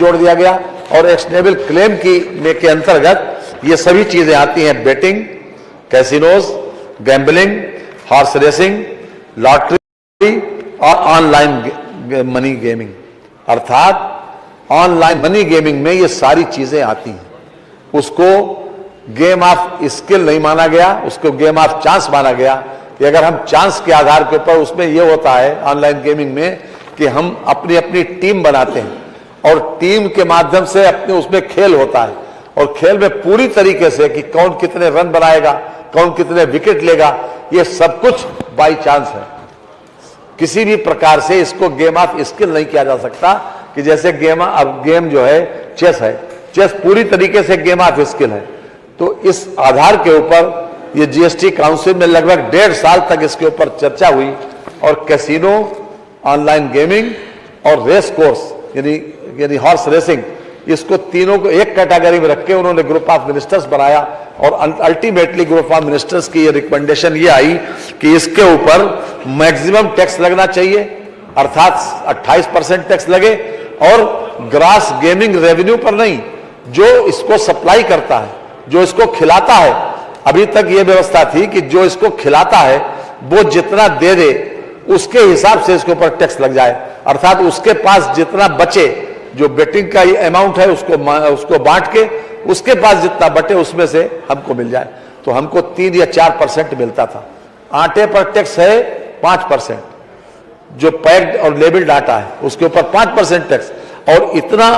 जोड़ दिया गया और एक्शनेबल क्लेम के अंतर्गत ये सभी चीजें आती हैं, betting, casinos, gambling, horse racing, lottery और ऑनलाइन मनी गेमिंग। अर्थात ऑनलाइन मनी गेमिंग में ये सारी चीजें आती हैं। उसको गेम ऑफ स्किल नहीं माना गया, उसको गेम ऑफ चांस माना गया कि अगर हम चांस के आधार के ऊपर, उसमें ये होता है ऑनलाइन गेमिंग में कि हम अपनी अपनी टीम बनाते हैं और टीम के माध्यम से अपने उसमें खेल होता है और खेल में पूरी तरीके से कि कौन कितने रन बनाएगा, कौन कितने विकेट लेगा, ये सब कुछ बाई चांस है। किसी भी प्रकार से इसको गेम ऑफ स्किल नहीं किया जा सकता कि जैसे गेम जो है चेस है, चेस पूरी तरीके से गेम ऑफ स्किल है। तो इस आधार के ऊपर ये जीएसटी काउंसिल में लगभग 1.5 साल तक इसके ऊपर चर्चा हुई और कैसीनो, ऑनलाइन गेमिंग और रेस कोर्स यानी हॉर्स रेसिंग, इसको तीनों को एक कैटेगरी में रख के उन्होंने ग्रुप ऑफ मिनिस्टर्स बनाया और अल्टीमेटली ग्रुप ऑफ मिनिस्टर्स की ये रिकमेंडेशन ये आई कि इसके ऊपर मैक्सिमम टैक्स लगना चाहिए, अर्थात 28% टैक्स लगे और ग्रास गेमिंग रेवेन्यू पर नहीं, जो इसको सप्लाई करता है, जो इसको खिलाता है। अभी तक ये व्यवस्था थी कि जो इसको खिलाता है वो जितना दे दे उसके हिसाब से इसके ऊपर टैक्स लग जाए, अर्थात उसके पास जितना बचे, जो बेटिंग का ये अमाउंट है उसको बांट के उसके पास जितना बटे उसमें से हमको मिल जाए। तो हमको 3 या 4% मिलता था। आटे पर टैक्स है 5%, जो पैक्ड और लेबल्ड आटा है उसके ऊपर 5% टैक्स। और इतना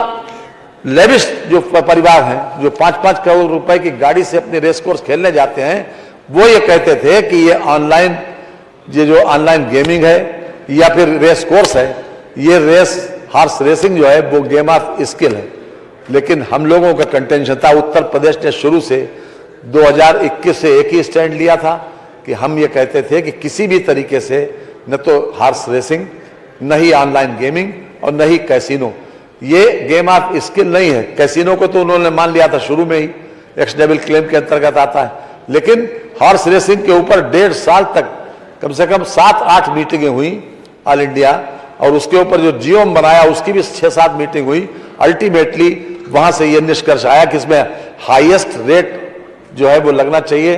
लेविश जो परिवार हैं जो 5-5 करोड़ रुपए की गाड़ी से अपने रेस कोर्स खेलने जाते हैं, वो ये कहते थे कि ये जो ऑनलाइन गेमिंग है या फिर रेस कोर्स है, ये हॉर्स रेसिंग जो है वो गेम ऑफ स्किल है। लेकिन हम लोगों का कंटेंशन था, उत्तर प्रदेश ने शुरू से 2021 से एक ही स्टैंड लिया था कि हम ये कहते थे कि किसी भी तरीके से न तो हॉर्स रेसिंग, न ही ऑनलाइन गेमिंग और न ही कैसीनो, ये गेम ऑफ स्किल नहीं है। कैसीनो को तो उन्होंने मान लिया था शुरू में ही, एक्शनेबल क्लेम के अंतर्गत आता है, लेकिन हॉर्स रेसिंग के ऊपर 1.5 साल तक कम से कम 7-8 मीटिंगें हुई ऑल इंडिया, और उसके ऊपर जो जीओएम बनाया उसकी भी 6-7 मीटिंग हुई। अल्टीमेटली वहां से ये निष्कर्ष आया कि इसमें हाईएस्ट रेट जो है वो लगना चाहिए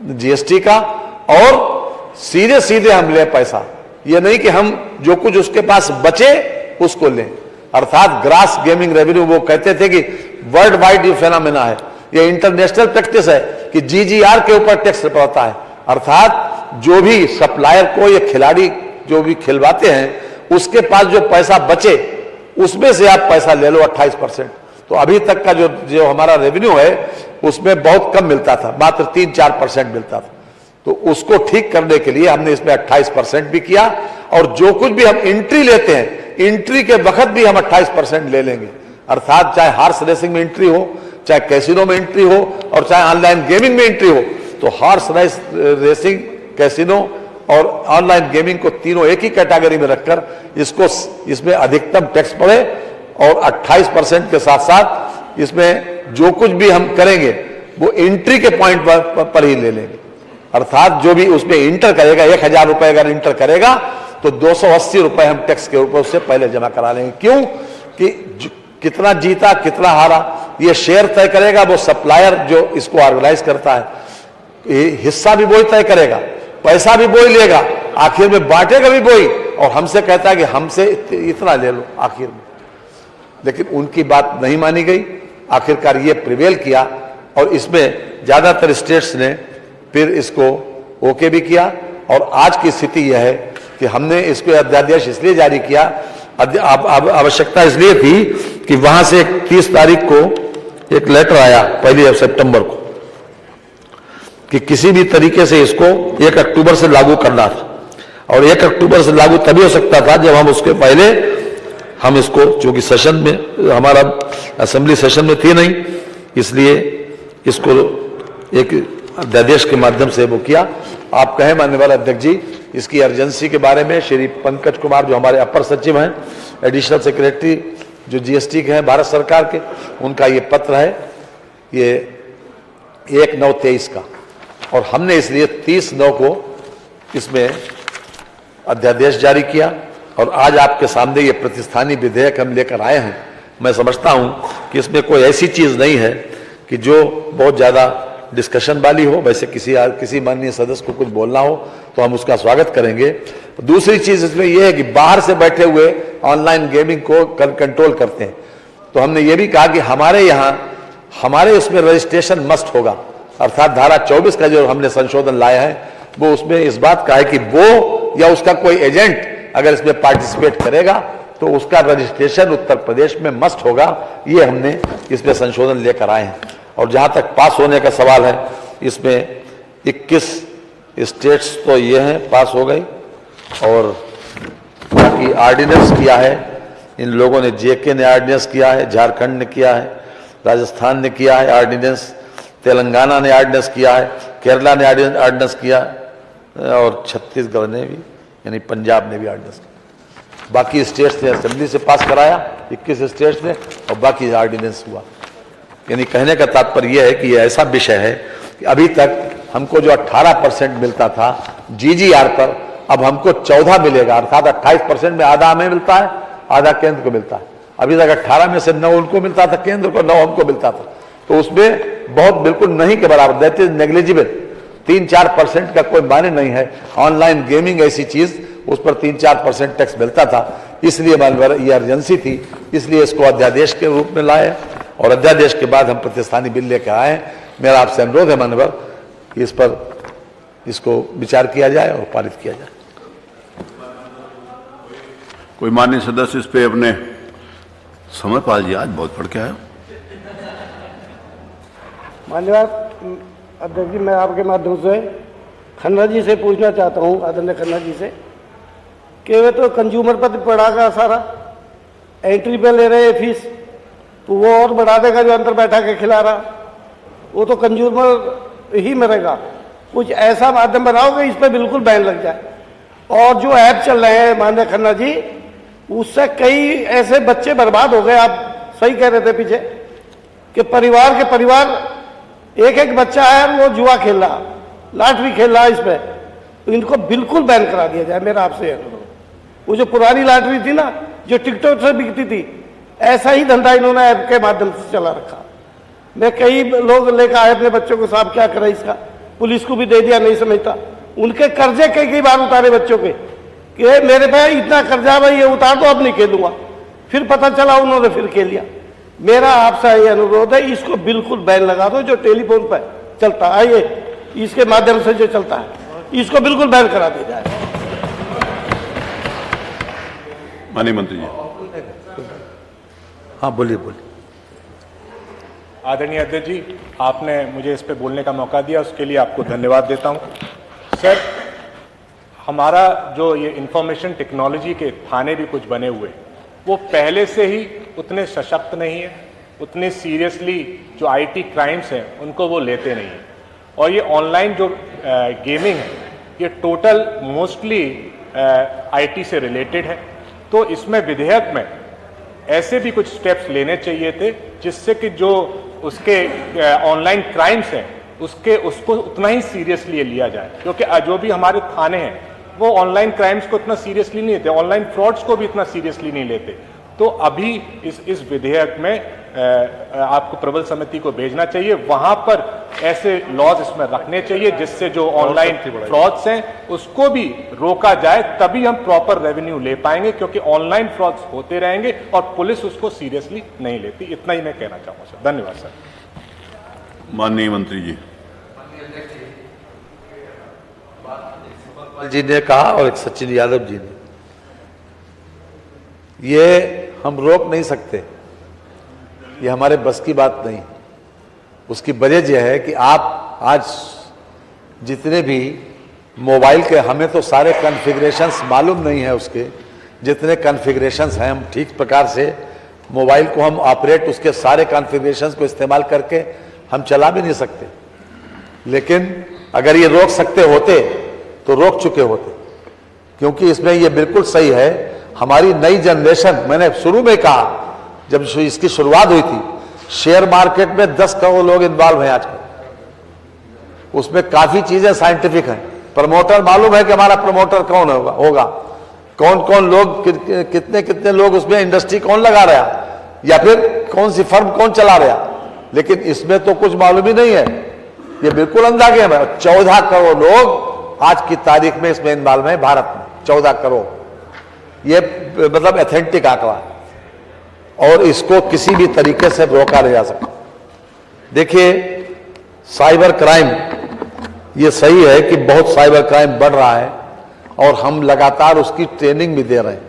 जीएसटी का, और सीधे सीधे हम ले पैसा, ये नहीं कि हम जो कुछ उसके पास बचे उसको लें, अर्थात ग्रास गेमिंग रेवेन्यू। वो कहते थे कि वर्ल्ड वाइड ये फेनोमेना है, ये इंटरनेशनल प्रैक्टिस है कि जीजीआर के ऊपर टैक्स पड़ता है, अर्थात जो भी सप्लायर को ये खिलाड़ी जो भी खिलवाते हैं उसके पास जो पैसा बचे उसमें से आप पैसा ले लो 28%। तो अभी तक का जो हमारा रेवेन्यू है उसमें बहुत कम मिलता था, मात्र 3-4% मिलता था। तो उसको ठीक करने के लिए हमने इसमें 28% भी किया, और जो कुछ भी हम एंट्री लेते हैं, एंट्री के वक्त भी हम 28% ले लेंगे, अर्थात चाहे हॉर्स रेसिंग में एंट्री हो, चाहे कैसीनो में एंट्री हो और चाहे ऑनलाइन गेमिंग में एंट्री हो। तो हॉर्स रेसिंग, कैसीनो और ऑनलाइन गेमिंग को तीनों एक ही कैटेगरी में रखकर इसमें अधिकतम टैक्स पड़े, और 28% के साथ साथ इसमें जो कुछ भी हम करेंगे वो एंट्री के पॉइंट पर ही ले लेंगे, अर्थात जो भी उसमें इंटर करेगा, 1000 रुपए अगर इंटर करेगा तो 280 रुपए हम टैक्स के ऊपर उससे पहले जमा करा लेंगे। क्यों कि कितना जीता कितना हारा ये शेयर तय करेगा वो सप्लायर जो इसको ऑर्गेनाइज करता है, हिस्सा भी वही तय करेगा, पैसा भी वही लेगा, आखिर में बांटेगा भी वही, और हमसे कहता है कि हमसे इतना ले लो आखिर में। लेकिन उनकी बात नहीं मानी गई, आखिरकार ये प्रिवेल किया, और इसमें ज्यादातर स्टेट्स ने फिर इसको ओके भी किया। और आज की स्थिति यह है कि हमने इसको अध्यादेश इसलिए जारी किया, आवश्यकता इसलिए थी कि वहां से 30 तारीख को एक लेटर आया 1 सितंबर को कि किसी भी तरीके से इसको 1 अक्टूबर से लागू करना था, और 1 अक्टूबर से लागू तभी हो सकता था जब हम उसके पहले हम इसको, चूंकि सेशन में हमारा असेंबली सेशन में थी नहीं, इसलिए इसको एक अध्यादेश के माध्यम से वो किया। आप कहें माननीय अध्यक्ष जी, इसकी अर्जेंसी के बारे में श्री पंकज कुमार जो हमारे अपर सचिव हैं, एडिशनल सेक्रेटरी जो जीएसटी के हैं भारत सरकार के, उनका ये पत्र है, ये 1/9/23 का, और हमने इसलिए 30/9 को इसमें अध्यादेश जारी किया, और आज आपके सामने ये प्रतिस्थानी विधेयक हम लेकर आए हैं मैं समझता हूं कि इसमें कोई ऐसी चीज नहीं है कि जो बहुत ज्यादा डिस्कशन वाली हो। वैसे किसी माननीय सदस्य को कुछ बोलना हो तो हम उसका स्वागत करेंगे। दूसरी चीज इसमें यह है कि बाहर से बैठे हुए ऑनलाइन गेमिंग को कंट्रोल करते हैं, तो हमने ये भी कहा कि हमारे उसमें रजिस्ट्रेशन मस्ट होगा, अर्थात धारा 24 का जो हमने संशोधन लाया है वो उसमें इस बात का है कि वो या उसका कोई एजेंट अगर इसमें पार्टिसिपेट करेगा तो उसका रजिस्ट्रेशन उत्तर प्रदेश में मस्ट होगा। ये हमने इसमें संशोधन लेकर आए हैं। और जहां तक पास होने का सवाल है, इसमें 21 स्टेट्स तो ये हैं पास हो गई, और बाकी ऑर्डिनेंस किया है इन लोगों ने। जेके ने ऑर्डिनेंस किया है, झारखंड ने किया है, राजस्थान ने किया है ऑर्डिनेंस, तेलंगाना ने ऑर्डिनेंस किया है, केरला ने ऑर्डिनेंस किया, और छत्तीसगढ़ ने भी, यानी पंजाब ने भी ऑर्डिनेंस किया। बाकी स्टेट्स ने असेंबली से पास कराया, 21 स्टेट्स ने, और बाकी ऑर्डिनेंस हुआ। यानी कहने का तात्पर्य यह है कि यह ऐसा विषय है कि अभी तक हमको जो 18% मिलता था GGR पर, अब हमको 14 मिलेगा, अर्थात 28% में आधा हमें मिलता है, आधा केंद्र को मिलता है। अभी तक 18 में से 9 उनको मिलता था केंद्र को, 9 हमको मिलता था, तो उसमें बहुत बिल्कुल नहीं के बराबर, दैट इज नेग्लिजिबल। 3-4% का कोई मायने नहीं है। ऑनलाइन गेमिंग ऐसी चीज, उस पर 3-4% टैक्स मिलता था, इसलिए मानवर ये अर्जेंसी थी, इसलिए इसको अध्यादेश के रूप में लाए, और अध्यादेश के बाद हम प्रतिस्थानी बिल लेकर आए। मेरा आपसे अनुरोध है मानवर कि इस पर इसको विचार किया जाए और पारित किया जाए। कोई माननीय सदस्य इस पे अपने समय पाल जी आज बहुत पढ़ के आए। मान्यवर अध्यक्ष जी, मैं आपके माध्यम से खन्ना जी से पूछना चाहता हूं, आदरणीय खन्ना जी से, कि वे तो कंज्यूमर पर पड़ा का सारा एंट्री पे ले रहे फीस, तो वो और बढ़ा देगा जो अंदर बैठा के खिला रहा, वो तो कंज्यूमर ही मरेगा। कुछ ऐसा माध्यम बनाओ कि इस पर बिल्कुल बैन लग जाए। और जो ऐप चल रहे हैं माननीय खन्ना जी, उससे कई ऐसे बच्चे बर्बाद हो गए। आप सही कह रहे थे पीछे कि परिवार के परिवार एक बच्चा है, वो जुआ खेल रहा, लॉटरी खेल रहा इस पे, तो इनको बिल्कुल बैन करा दिया जाए। मेरा आपसे वो जो पुरानी लॉटरी थी ना, जो टिकटॉक से बिकती थी, ऐसा ही धंधा इन्होंने ऐप के माध्यम से चला रखा। मैं कई लोग लेकर आए अपने बच्चों को, साहब क्या करें इसका, पुलिस को भी दे दिया, नहीं समझता। उनके कर्जे कई बार उतारे बच्चों के, कि मेरे पे इतना कर्जा भाई ये उतार दो, अब नहीं खेलूंगा। फिर पता चला उन्होंने फिर खेल लिया। मेरा आपसे ये अनुरोध है, इसको बिल्कुल बैन लगा दो। जो टेलीफोन पर चलता है, ये इसके माध्यम से जो चलता है, इसको बिल्कुल बैन करा दिया जाए। माननीय मंत्री जी। हाँ बोलिए बोलिए। आदरणीय अध्यक्ष जी, आपने मुझे इस पे बोलने का मौका दिया, उसके लिए आपको धन्यवाद देता हूं। सर, हमारा जो ये इंफॉर्मेशन टेक्नोलॉजी के थाने भी कुछ बने हुए, वो पहले से ही उतने सशक्त नहीं है, उतने सीरियसली जो आईटी क्राइम्स हैं उनको वो लेते नहीं हैं। और ये ऑनलाइन जो गेमिंग है, ये टोटल मोस्टली आईटी से रिलेटेड है। तो इसमें विधेयक में ऐसे भी कुछ स्टेप्स लेने चाहिए थे जिससे कि जो उसके ऑनलाइन क्राइम्स हैं उसको उतना ही सीरियसली लिया जाए, क्योंकि जो भी हमारे थाने हैं वो ऑनलाइन क्राइम्स को इतना सीरियसली नहीं लेते, ऑनलाइन फ्रॉड्स को भी इतना सीरियसली नहीं लेते। तो अभी इस विधेयक में आपको प्रबल समिति को भेजना चाहिए, वहां पर ऐसे लॉज इसमें रखने चाहिए जिससे जो ऑनलाइन फ्रॉड्स हैं उसको भी रोका जाए, तभी हम प्रॉपर रेवेन्यू ले पाएंगे, क्योंकि ऑनलाइन फ्रॉड्स होते रहेंगे और पुलिस उसको सीरियसली नहीं लेती। इतना ही मैं कहना चाहूंगा सर। धन्यवाद सर। माननीय मंत्री जी। जी ने कहा और एक सचिन यादव जी ने, ये हम रोक नहीं सकते, ये हमारे बस की बात नहीं। उसकी वजह यह है कि आप आज जितने भी मोबाइल के, हमें तो सारे कॉन्फ़िगरेशंस मालूम नहीं है उसके, जितने कॉन्फ़िगरेशंस हैं हम ठीक प्रकार से मोबाइल को हम ऑपरेट, उसके सारे कॉन्फ़िगरेशंस को इस्तेमाल करके हम चला भी नहीं सकते। लेकिन अगर ये रोक सकते होते तो रोक चुके होते, क्योंकि इसमें ये बिल्कुल सही है। हमारी नई जनरेशन, मैंने शुरू में कहा जब इसकी शुरुआत हुई थी, शेयर मार्केट में 10 करोड़ लोग इन्वॉल्व हैं आजकल। उसमें काफी चीजें साइंटिफिक हैं। प्रमोटर मालूम है कि हमारा प्रमोटर कौन होगा, कौन कौन लोग, कितने कितने लोग उसमें इंडस्ट्री कौन लगा रहा है, या फिर कौन सी फर्म कौन चला रहा, लेकिन इसमें तो कुछ मालूम ही नहीं है। ये बिल्कुल अंधा गेम है। 14 करोड़ लोग आज की तारीख में इसमें इन्वॉल्व है भारत में, 14 करोड़। ये मतलब एथेंटिक आंकड़ा है और इसको किसी भी तरीके से रोका नहीं जा सकता। देखिए, साइबर क्राइम, ये सही है कि बहुत साइबर क्राइम बढ़ रहा है और हम लगातार उसकी ट्रेनिंग भी दे रहे हैं।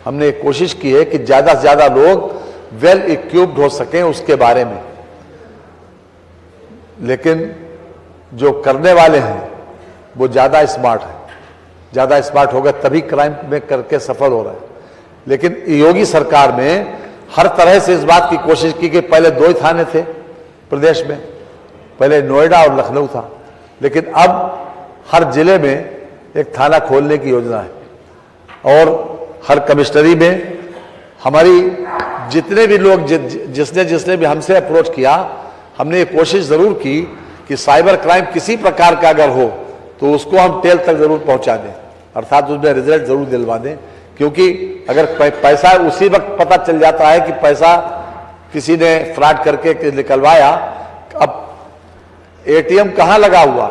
हमने कोशिश की है कि ज्यादा से ज्यादा लोग वेल इक्विप्ड हो सकें उसके बारे में, लेकिन जो करने वाले हैं वो ज्यादा स्मार्ट है। ज्यादा स्मार्ट हो गए तभी क्राइम में करके सफल हो रहे हैं। लेकिन योगी सरकार में हर तरह से इस बात की कोशिश की कि पहले 2 ही थाने थे प्रदेश में, पहले नोएडा और लखनऊ था, लेकिन अब हर जिले में एक थाना खोलने की योजना है और हर कमिश्नरी में हमारी जितने भी लोग जिसने भी हमसे अप्रोच किया, हमने ये कोशिश जरूर की कि साइबर क्राइम किसी प्रकार का अगर हो तो उसको हम टेल तक जरूर पहुंचा दें, अर्थात उसमें रिजल्ट जरूर दिलवा दें। क्योंकि अगर पैसा उसी वक्त पता चल जाता है कि पैसा किसी ने फ्रॉड करके निकलवाया, अब एटीएम कहां लगा हुआ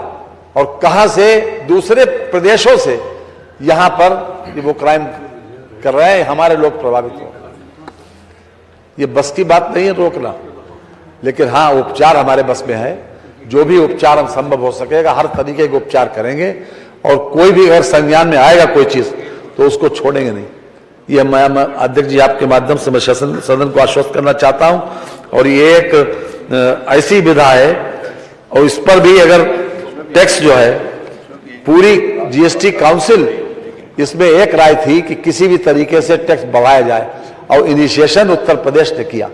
और कहां से दूसरे प्रदेशों से यहां पर वो क्राइम कर रहे हैं, हमारे लोग प्रभावित हो रहे हैं। ये बस की बात नहीं है रोकना, लेकिन हाँ, उपचार हमारे बस में है। जो भी उपचार हम संभव हो सकेगा हर तरीके के उपचार करेंगे और कोई भी अगर संज्ञान में आएगा कोई चीज तो उसको छोड़ेंगे नहीं। ये मैं अध्यक्ष जी आपके माध्यम से मैं सदन को आश्वस्त करना चाहता हूं। और ये एक ऐसी विधा है और इस पर भी अगर टैक्स जो है, पूरी जीएसटी काउंसिल इसमें एक राय थी कि किसी भी तरीके से टैक्स बढ़ाया जाए और इनिशिएशन उत्तर प्रदेश ने किया।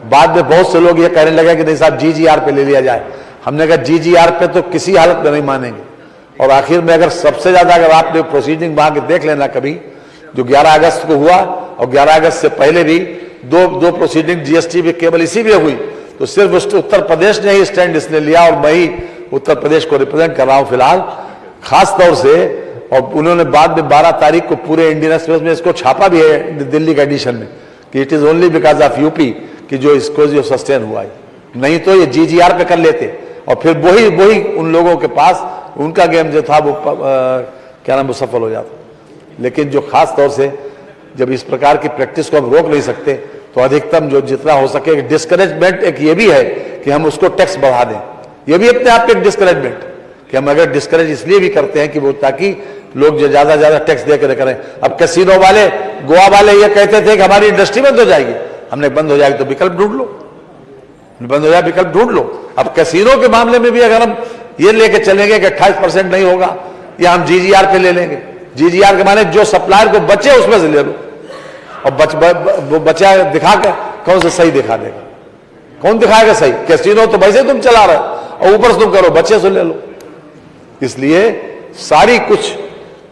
बाद में बहुत से लोग ये कहने लगे कि नहीं साहब जीजीआर पे ले लिया जाए। हमने कहा जीजीआर पे तो किसी हालत में नहीं मानेंगे। और आखिर में अगर सबसे ज्यादा अगर आपने प्रोसीडिंग वहां के देख लेना कभी, जो 11 अगस्त को हुआ और 11 अगस्त से पहले भी दो प्रोसीडिंग जीएसटी में केवल इसी में हुई, तो सिर्फ उत्तर प्रदेश ने ही स्टैंड इसने लिया और मैं ही उत्तर प्रदेश को रिप्रेजेंट कर रहा हूं फिलहाल खास तौर से। और उन्होंने बाद में 12 तारीख को पूरे इंडियन एक्सप्रेस में इसको छापा भी है दिल्ली का एडिशन में कि it is only because of UP कि जो इसको जो सस्टेन हुआ है, नहीं तो ये जीजीआर पे कर लेते और फिर वही उन लोगों के पास उनका गेम जो था वो क्या नाम वो सफल हो जाता। लेकिन जो खास तौर से जब इस प्रकार की प्रैक्टिस को हम रोक नहीं सकते तो अधिकतम जो जितना हो सके डिस्करेजमेंट एक ये भी है कि हम उसको टैक्स बढ़ा दें। ये भी अपने आप में एक डिस्करेजमेंट कि हम अगर डिस्करेज इसलिए भी करते हैं कि वो ताकि लोग जो ज्यादा ज्यादा टैक्स दे कर करें। अब कैसीनो वाले, गोवा वाले ये कहते थे कि हमारी इंडस्ट्री बंद हो जाएगी। हमने बंद हो जाएगी तो विकल्प ढूंढ लो, बंद हो जाए विकल्प ढूंढ लो। अब कैसीनो के मामले में भी अगर हम ये लेके चलेंगे कि 28% नहीं होगा या हम जीजीआर पे ले लेंगे, जीजीआर के माने जो सप्लायर को बचे उसमें से ले लो और वो बचा दिखा के कौन से सही दिखा देगा, कौन दिखाएगा सही। कैसीनो तो वैसे तुम चला रहे और ऊपर से तुम करो बच्चे से ले लो। इसलिए सारी कुछ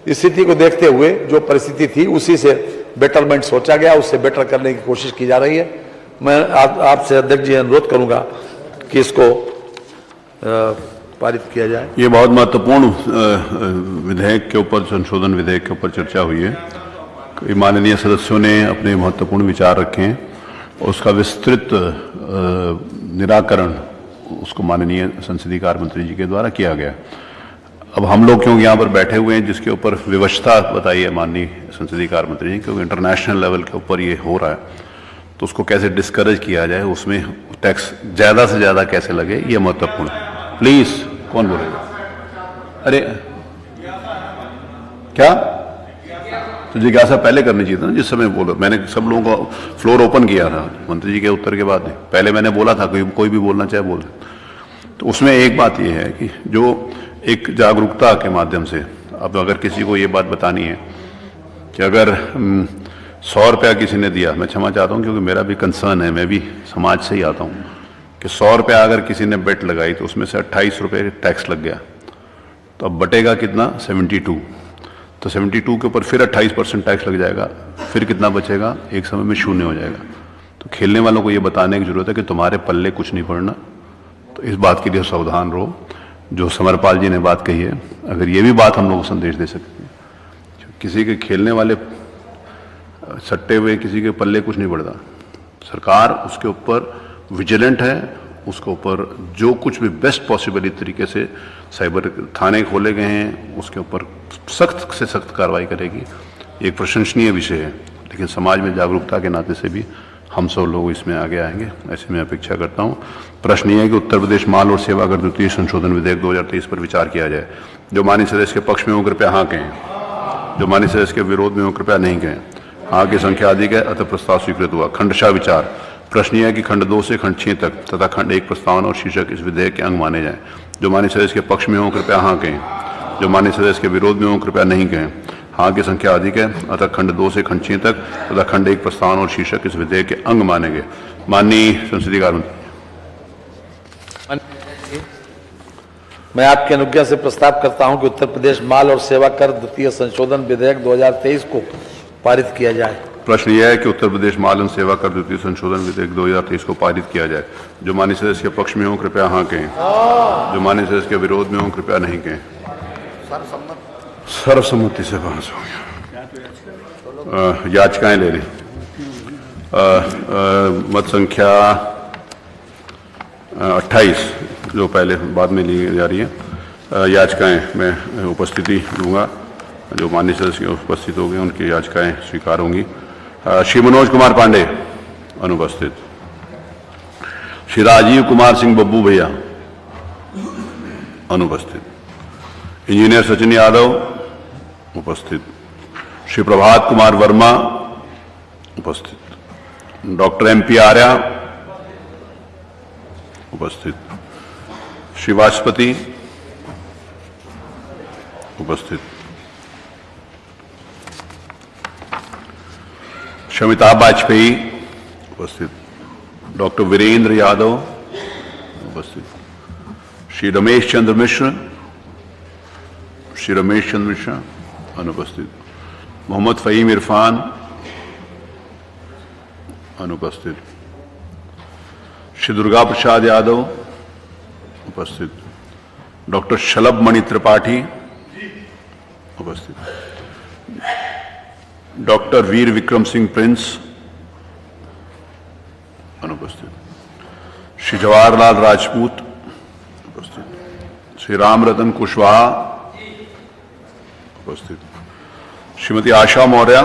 स्थिति को देखते हुए जो परिस्थिति थी उसी से बेटरमेंट सोचा गया, उससे बेटर करने की कोशिश की जा रही है। मैं आपसे अध्यक्ष जी अनुरोध करूंगा कि इसको पारित किया जाए। ये बहुत महत्वपूर्ण विधेयक के ऊपर, संशोधन विधेयक के ऊपर चर्चा हुई है। माननीय सदस्यों ने अपने महत्वपूर्ण विचार रखे हैं और उसका विस्तृत निराकरण उसको माननीय संसदीय कार्य मंत्री जी के द्वारा किया गया। अब हम लोग क्योंकि यहाँ पर बैठे हुए हैं जिसके ऊपर व्यवस्था बताई है माननीय संसदीय कार्य मंत्री जी, क्योंकि इंटरनेशनल लेवल के ऊपर ये हो रहा है तो उसको कैसे डिस्करेज किया जाए, उसमें टैक्स ज़्यादा से ज़्यादा कैसे लगे, ये महत्वपूर्ण है। प्लीज, कौन बोलेगा? अरे क्या तो जिज्ञासा पहले करनी चाहिए था ना, जिस समय बोलो। मैंने सब लोगों को फ्लोर ओपन किया था मंत्री जी के उत्तर के बाद नहीं, पहले मैंने बोला था कोई भी बोलना चाहे बोल। तो उसमें एक बात यह है कि जो एक जागरूकता के माध्यम से, अब अगर किसी को ये बात बतानी है कि अगर 100 रुपया किसी ने दिया, मैं क्षमा चाहता हूँ क्योंकि मेरा भी कंसर्न है, मैं भी समाज से ही आता हूँ, कि 100 रुपया अगर किसी ने बेट लगाई तो उसमें से 28 रुपये टैक्स लग गया, तो अब बटेगा कितना? 72। तो 72 के ऊपर फिर 28% टैक्स लग जाएगा, फिर कितना बचेगा? एक समय में शून्य हो जाएगा। तो खेलने वालों को ये बताने की जरूरत है कि तुम्हारे पल्ले कुछ नहीं पड़ना, तो इस बात के लिए सावधान रहो। जो समरपाल जी ने बात कही है, अगर ये भी बात हम लोग को संदेश दे सकते हैं, किसी के खेलने वाले सट्टे हुए किसी के पल्ले कुछ नहीं पड़ता, सरकार उसके ऊपर विजिलेंट है, उसके ऊपर जो कुछ भी बेस्ट पॉसिबल तरीके से साइबर थाने खोले गए हैं उसके ऊपर सख्त से सख्त कार्रवाई करेगी। एक प्रशंसनीय विषय है, लेकिन समाज में जागरूकता के नाते से भी हम सब लोग इसमें आगे आएंगे, ऐसे मैं अपेक्षा करता हूँ। प्रश्न ये है कि उत्तर प्रदेश माल और सेवा कर द्वितीय संशोधन विधेयक 2023 पर विचार किया जाए। जो माननीय सदस्य के पक्ष में हो कृपया हाँ कहें, जो माननीय सदस्य के विरोध में हो कृपया नहीं कहें। हाँ की संख्या अधिक है, अतः प्रस्ताव स्वीकृत हुआ। खंडशः विचार। प्रश्न यह है कि खंड 2 से खंड 6 तक तथा खंड 1 प्रस्तावना और शीर्षक इस विधेयक के अंग माने जाएं। जो माननीय सदस्य के पक्ष में हो कृपया हाँ कहें, जो माननीय सदस्य के विरोध में हो कृपया नहीं कहें। हाँ की संख्या अधिक है, अतः खंड 2 से खंड 6 तक तथा खंड 1 प्रस्तावना और शीर्षक इस विधेयक के अंग माने गए। माननीय संसदीय कार्य मंत्री, मैं आपकी अनुज्ञा से प्रस्ताव करता हूं कि उत्तर प्रदेश माल और सेवा कर द्वितीय संशोधन विधेयक 2023 को पारित किया जाए। प्रश्न यह है कि उत्तर प्रदेश माल एवं सेवा कर द्वितीय संशोधन विधेयक 2023 को पारित किया जाए। जो माननीय सदस्य के पक्ष में हो कृपया हाँ कहें, जो माननीय सदस्य के विरोध में हो कृपया नहीं कहें। सर्वसम्मति से पास हो गया। याचिकाएं ले लें। मत संख्या 28 जो पहले बाद में ली जा रही है याचिकाएं मैं उपस्थिति दूंगा। जो माननीय सदस्य उपस्थित हो गए उनकी याचिकाएं स्वीकार होंगी। श्री मनोज कुमार पांडे अनुपस्थित। श्री राजीव कुमार सिंह बब्बू भैया अनुपस्थित। इंजीनियर सचिन यादव उपस्थित। श्री प्रभात कुमार वर्मा उपस्थित। डॉक्टर MP आर्या उपस्थित। श्री वाजपेयी उपस्थित। श्री अमिताभ वाजपेयी उपस्थित। डॉक्टर वीरेंद्र यादव उपस्थित। श्री रमेश चंद्र मिश्र अनुपस्थित। मोहम्मद फ़हीम इरफान अनुपस्थित। श्री दुर्गा प्रसाद यादव उपस्थित। डॉक्टर शलभ मणि त्रिपाठी उपस्थित। डॉक्टर वीर विक्रम सिंह प्रिंस अनुपस्थित। श्री जवाहरलाल राजपूत उपस्थित। श्री राम रतन कुशवाहा उपस्थित। श्रीमती आशा मौर्य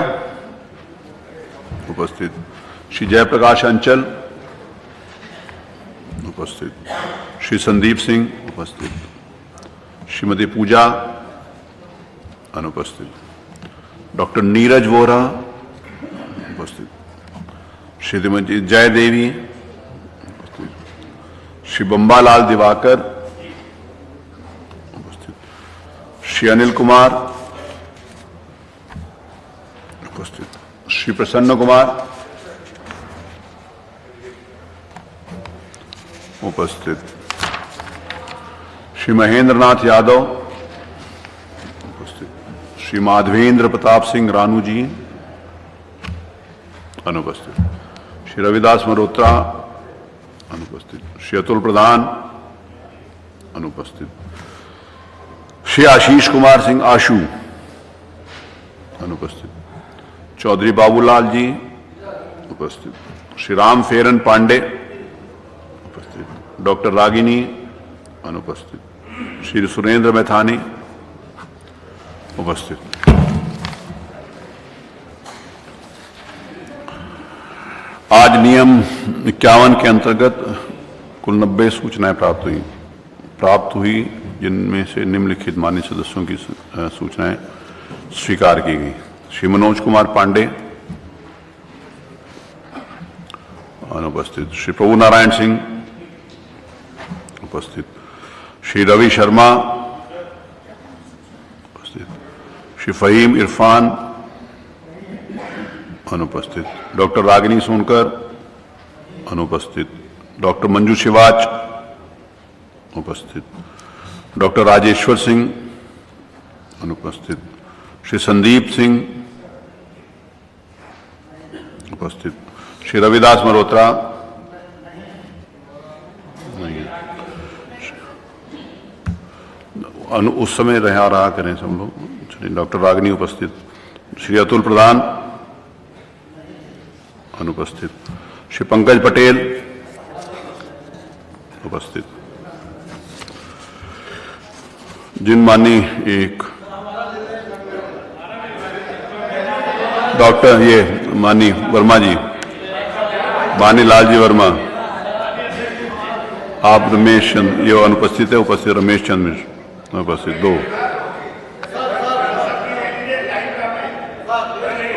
उपस्थित। श्री जयप्रकाश अंचल उपस्थित। श्री संदीप सिंह उपस्थित। श्रीमती पूजा अनुपस्थित। डॉक्टर नीरज वोरा उपस्थित। श्रीमती जय देवी उपस्थित। श्री बम्बालाल दिवाकर उपस्थित। श्री अनिल कुमार उपस्थित। श्री प्रसन्न कुमार उपस्थित। श्री महेंद्र नाथ यादव उपस्थित। श्री माधवेंद्र प्रताप सिंह रानू जी अनुपस्थित। श्री रविदास मल्होत्रा अनुपस्थित। श्री अतुल प्रधान अनुपस्थित। श्री आशीष कुमार सिंह आशु अनुपस्थित। चौधरी बाबूलाल जी उपस्थित। श्री राम फेरन पांडे उपस्थित। डॉक्टर रागिनी अनुपस्थित। श्री सुरेंद्र मैथानी उपस्थित। आज नियम 51 के अंतर्गत कुल 90 सूचनाएं प्राप्त हुई जिनमें से निम्नलिखित माननीय सदस्यों की सूचनाएं स्वीकार की गई। श्री मनोज कुमार पांडे अनुपस्थित। श्री प्रभु नारायण सिंह उपस्थित। श्री रवि शर्मा उपस्थित। श्री फ़हीम इरफान अनुपस्थित। डॉक्टर रागिनी सोनकर अनुपस्थित। डॉक्टर मंजू शिवाच उपस्थित। डॉक्टर राजेश्वर सिंह अनुपस्थित। श्री संदीप सिंह उपस्थित। श्री रविदास मल्होत्रा नहीं, उस समय रहा करें सब लोग। डॉक्टर रागिनी उपस्थित। श्री अतुल प्रधान अनुपस्थित। श्री पंकज पटेल उपस्थित, जिन माननीय एक डॉक्टर ये माननीय वर्मा जी, माननीय लाल जी वर्मा, आप रमेश चंद्र, ये अनुपस्थित है, उपस्थित रमेश चंद्र मिश्र उपस्थित, 2।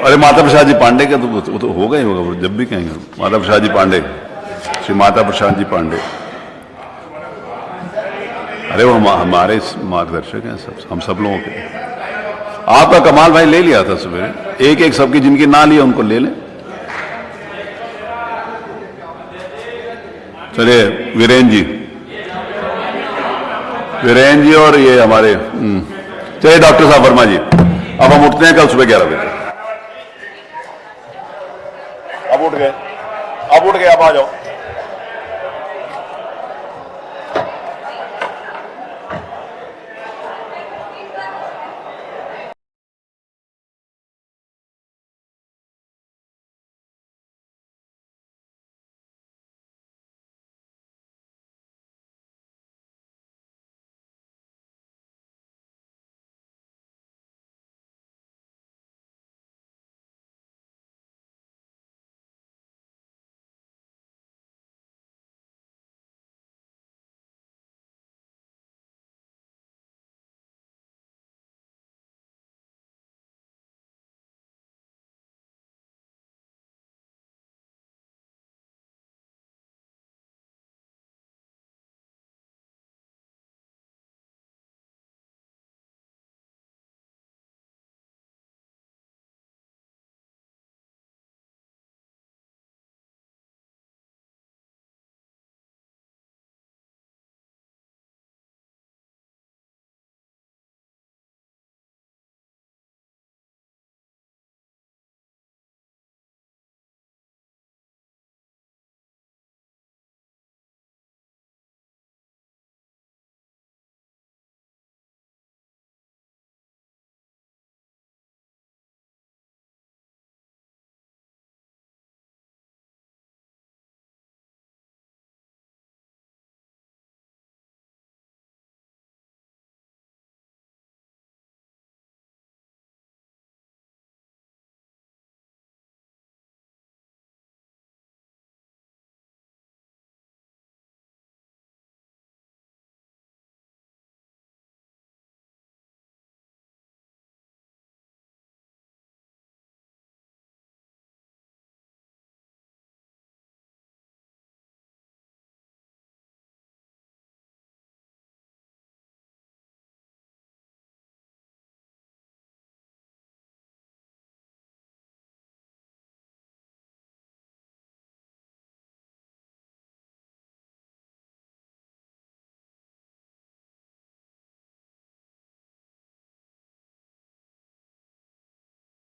अरे माता प्रसाद जी पांडे का तो होगा ही होगा, जब भी कहेंगे माता प्रसाद जी पांडे, श्री माता प्रसाद जी पांडे, अरे वो हमारे मार्गदर्शक हैं, सब हम सब लोगों के। आपका कमाल भाई ले लिया था सवेरे, एक एक सबकी जिनकी ना लिया उनको ले लें। चलिए वीरेंद्र जी और ये हमारे चलिए डॉक्टर साहब वर्मा जी, अब हम उठते हैं कल सुबह 11 बजे।